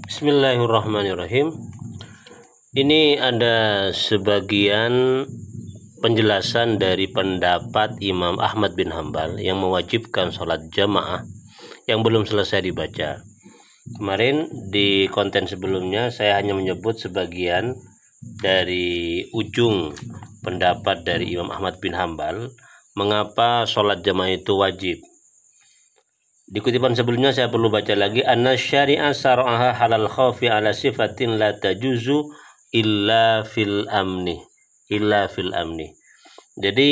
Bismillahirrahmanirrahim. Ini ada sebagian penjelasan dari pendapat Imam Ahmad bin Hambal yang mewajibkan sholat jamaah yang belum selesai dibaca. Kemarin di konten sebelumnya saya hanya menyebut sebagian dari ujung pendapat dari Imam Ahmad bin Hambal mengapa sholat jamaah itu wajib. Di kutipan sebelumnya saya perlu baca lagi, anna syari'a sar'aha halal khawfi ala sifatin la tajuzu illa fil amni. Jadi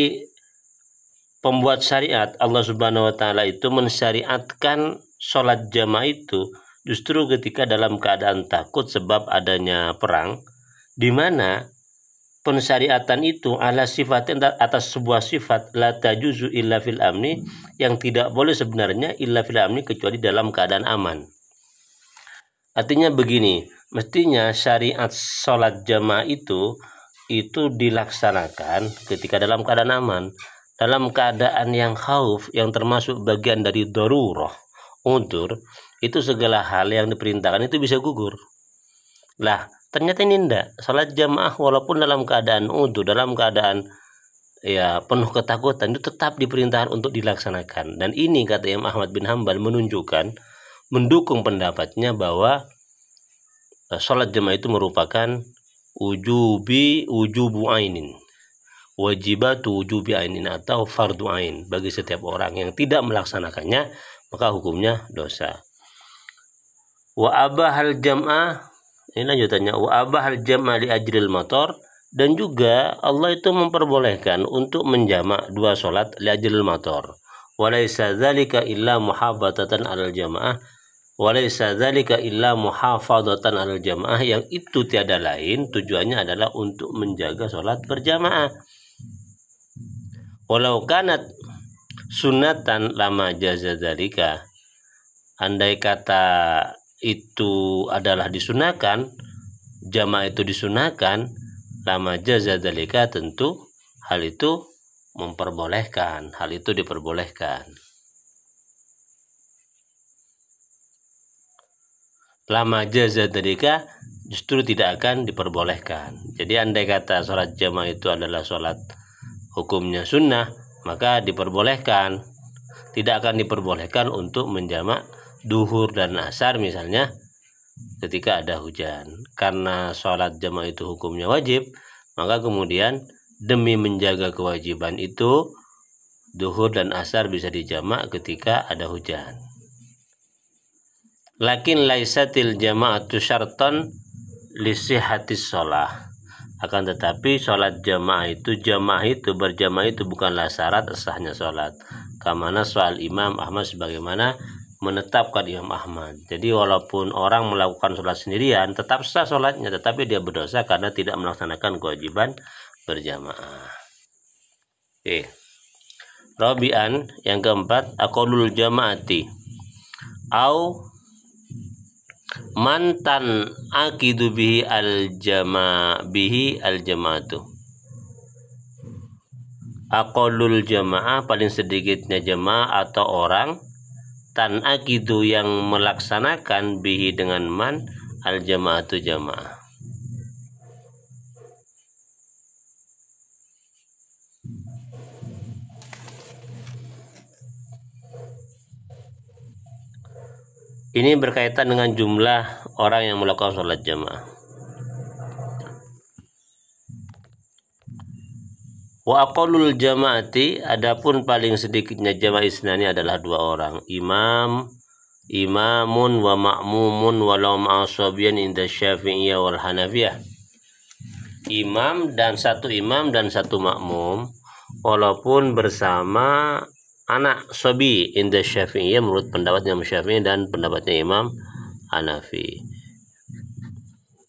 pembuat syariat Allah Subhanahu wa taala itu mensyariatkan sholat jamaah itu justru ketika dalam keadaan takut sebab adanya perang, di mana pensyariatan itu ala sifatin atas sebuah sifat la tajuzu illa fil amni, yang tidak boleh sebenarnya illa fil amni kecuali dalam keadaan aman. Artinya begini, mestinya syariat sholat jamaah itu dilaksanakan ketika dalam keadaan aman. Dalam keadaan yang khauf, yang termasuk bagian dari darurah, udzur, itu segala hal yang diperintahkan itu bisa gugur. Lah, ternyata ini enggak. Salat jamaah walaupun dalam keadaan udzur, dalam keadaan penuh ketakutan, itu tetap diperintahkan untuk dilaksanakan. Dan ini kata Imam Ahmad bin Hambal menunjukkan, mendukung pendapatnya bahwa salat jamaah itu merupakan wujubu ainin, wajibatu wujubi ainin, atau fardu ain bagi setiap orang. Yang tidak melaksanakannya maka hukumnya dosa. Wa abahal jam'ah, ini lanjutannya, wa abahal jam'ah li ajril motor, dan juga Allah itu memperbolehkan untuk menjamak dua sholat li ajril motor. Walaysa dzalika illa muhafadzatan alal jamaah, walaysa dzalika illa muhafadzatan alal jamaah, yang itu tiada lain tujuannya adalah untuk menjaga sholat berjamaah. Walau kanat sunatan lama jaza dzalika, andai kata itu adalah disunahkan, jamaah itu disunahkan, lama jaza dzalika, tentu hal itu memperbolehkan, hal itu diperbolehkan. Lama jaza dzalika justru tidak akan diperbolehkan. Jadi andai kata sholat jamaah itu adalah sholat hukumnya sunnah, maka diperbolehkan. Tidak akan diperbolehkan untuk menjamak duhur dan asar misalnya ketika ada hujan. Karena sholat jamaah itu hukumnya wajib, maka kemudian demi menjaga kewajiban itu, duhur dan asar bisa dijamak ketika ada hujan. Lakin laisatil jama'atu syarton li sihhatis shalah. Akan tetapi sholat jamaah itu, berjamaah itu bukanlah syarat sahnya sholat. Kamana soal Imam Ahmad, sebagaimana menetapkan Imam Ahmad. Jadi walaupun orang melakukan sholat sendirian tetap sah sholatnya, tetapi dia berdosa karena tidak melaksanakan kewajiban berjamaah. Rabi'an, yang keempat, aqallul jamaati au mantan akidu bihi al-jamaatu. Aqallul jamaah, paling sedikitnya jamaah atau orang, tan akidu yang melaksanakan bihi dengan man, al-jamaatu jamaah. Ini berkaitan dengan jumlah orang yang melakukan sholat jamaah. Wa aqallul jamaati, adapun paling sedikitnya jamaah isnani adalah dua orang, imamun wa ma'mumun walau ma'asabiyan inda Syafi'iyah wal Hanafiyah. Imam dan satu makmum walaupun bersama anak sobi inda Syafi'iyah, menurut pendapatnya Imam Syafi'i dan pendapatnya Imam Hanafi.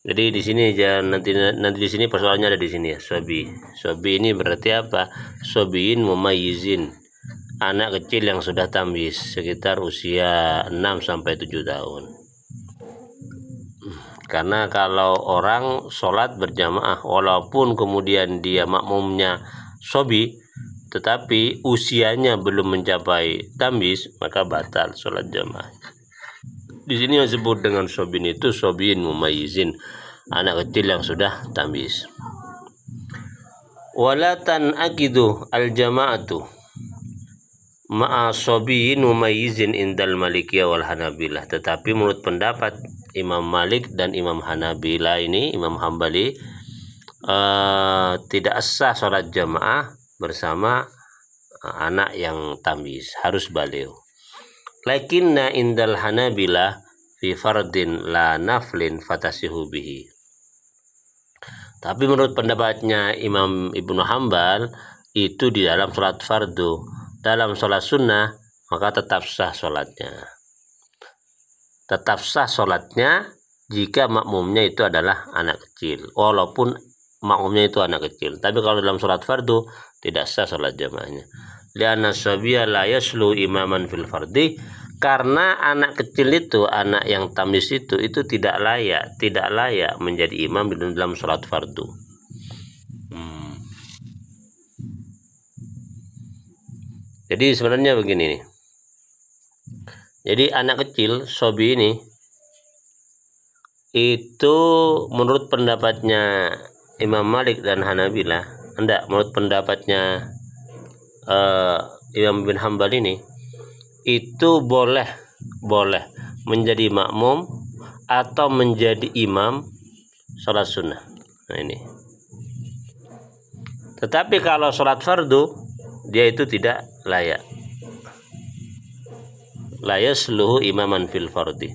Jadi di sini jangan nanti di sini persoalannya ada di sini ya, sobi. Sobi ini berarti apa? Sobiin mumayyizin, anak kecil yang sudah tamyiz, sekitar usia 6 sampai 7 tahun. Karena kalau orang sholat berjamaah walaupun kemudian dia makmumnya sobi, tetapi usianya belum mencapai tamyiz, maka batal sholat jamaah. Di sini yang disebut dengan sobin itu sobin mumayyizin, anak kecil yang sudah tamyiz. Wala tan'aqidu al-jama'atu ma'a sobiyin mumayyizin indal Malikiyah wal Hanabilah. Tetapi menurut pendapat Imam Malik dan Imam Hanabilah ini, Imam Hambali, tidak sah sholat jamaah bersama anak yang tamyiz, harus baligh. Lakinna indal Hanabilah fi fardin la naflin fatasihu bihi. Tapi menurut pendapatnya Imam Ibnu Hambal, itu di dalam sholat fardu. Dalam sholat sunnah maka tetap sah sholatnya. Tetap sah sholatnya jika makmumnya itu adalah anak kecil, walaupun makmumnya itu anak kecil. Tapi kalau dalam sholat fardu tidak sah sholat jamaahnya. Lianna sabiyya la yaslu imaman fil fardi, karena anak kecil itu, anak yang tamyiz itu tidak layak menjadi imam dalam sholat fardu. Jadi sebenarnya begini nih. Jadi anak kecil sobi ini itu menurut pendapatnya Imam Malik dan Hanabilah, menurut pendapatnya Imam bin Hambal ini, itu boleh menjadi makmum atau menjadi imam sholat sunnah. Nah ini. Tetapi kalau sholat fardu dia itu tidak layak. La yasluhu imaman fil fardi.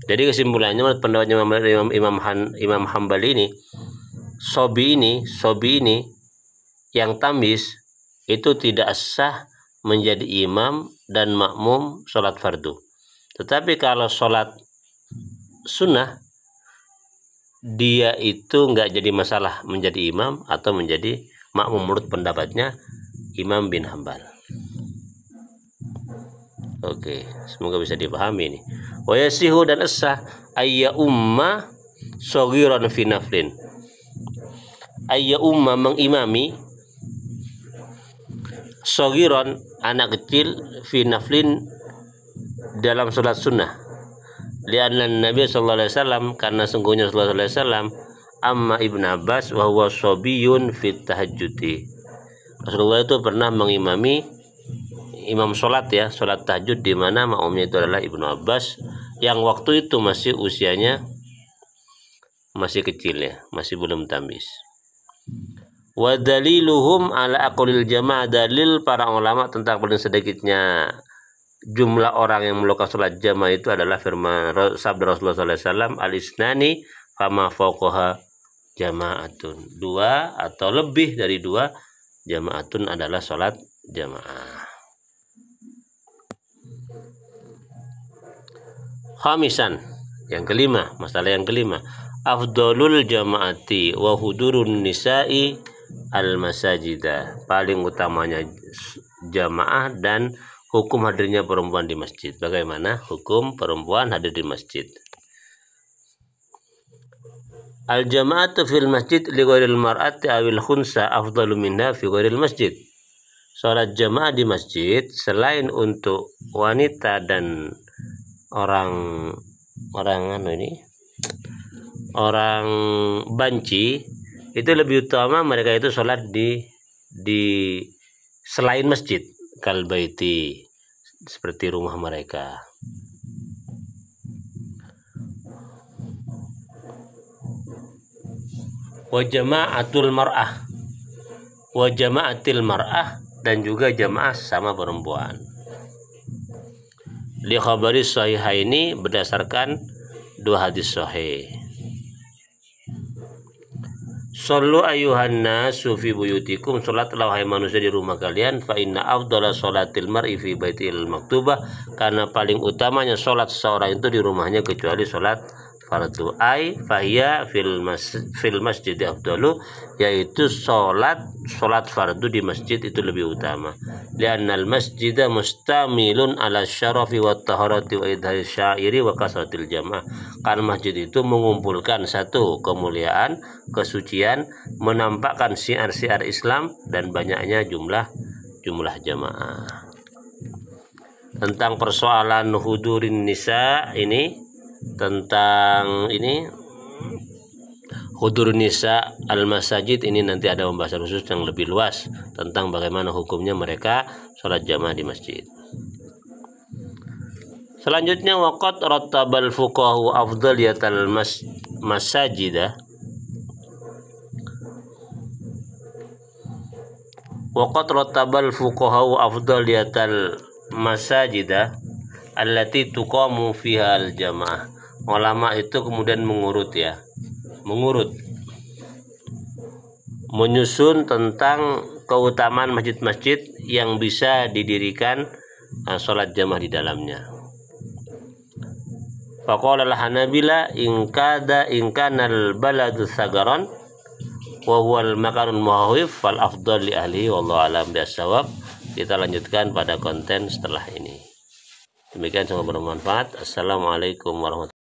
Jadi kesimpulannya menurut pendapatnya Imam Hambali ini, sobi ini yang tamyiz itu tidak sah menjadi imam dan makmum sholat fardu. Tetapi kalau sholat sunnah, dia itu nggak jadi masalah menjadi imam atau menjadi makmum menurut pendapatnya Imam bin Hambal. Oke, semoga bisa dipahami ini. Wa yasihu, dan sah ayya umma shaghiran fi naflin. Ayya umma mengimami shaghiran anak kecil fi naflin dalam sholat sunnah. Lianna Nabi sallallahu alaihi wasallam, karena sungguhnya sallallahu alaihi wasallam amma Ibnu Abbas wa huwa shabiyyun fi tahajjudi. Rasulullah itu pernah mengimami imam sholat tahajud, di mana makmumnya itu adalah Ibnu Abbas yang waktu itu masih usianya masih kecil ya, masih belum tamyiz. Wa daliluhum ala aqlil jamaah, dalil para ulama tentang paling sedikitnya jumlah orang yang melakukan sholat jamaah itu adalah firman sabda Rasulullah SAW, al-isnani fama fawqaha jamaatun. 2 atau lebih dari 2 jamaatun adalah sholat jamaah. Khamisan, yang kelima, masalah yang kelima, afdalul jamaati wa hudurun nisa'i al masajidah. Paling utamanya jamaah dan hukum hadirnya perempuan di masjid. Bagaimana hukum perempuan hadir di masjid? Al jama'atu fil masjid li ghairil mar'ati awil khunsa afdalu minha fi ghairil masjid. Salat jamaah di masjid selain untuk wanita dan orang banci, itu lebih utama mereka itu sholat di selain masjid, kal baiti, seperti rumah mereka. Wa jama'atul mar'ah, dan juga jamaah sama perempuan. Li khabari sahihaini, berdasarkan 2 hadis sahih. Sallu ayuhan nasu fi buyutikum, salatlah wahai manusia di rumah kalian, fa inna afdhala salatil mar'i fi baitil maktubah, karena paling utamanya salat seseorang itu di rumahnya kecuali salat fardu. Ai fahiya fil masjid afdalu, yaitu salat fardu di masjid itu lebih utama. Li'annal masjida mustamilun ala syarafi wa taharati wa idhari syairi wa kasratil jamaah. Karena masjid itu mengumpulkan satu kemuliaan, kesucian, menampakkan syiar-syiar Islam, dan banyaknya jumlah jamaah. tentang persoalan hudurin nisa ini, tentang ini hudur nisa al-masajid ini nanti ada pembahasan khusus yang lebih luas tentang bagaimana hukumnya mereka sholat jamaah di masjid. Selanjutnya waqad rattabal fuqahu afdaliyatal masajidah. Waqad rattabal fuqahu afdaliyatal masajidah allati tuqamu fiha al jamaah. Ulama itu kemudian menyusun tentang keutamaan masjid-masjid yang bisa didirikan sholat jamaah di dalamnya. Faqala al-Hanabila in kana al-baladu sagaran wa huwa al-makanul muhawif fal afdal li ahlihi wallahu alam bisawab. Kita lanjutkan pada konten setelah ini. Demikian, semoga bermanfaat. Assalamualaikum warahmatullahi wabarakatuh.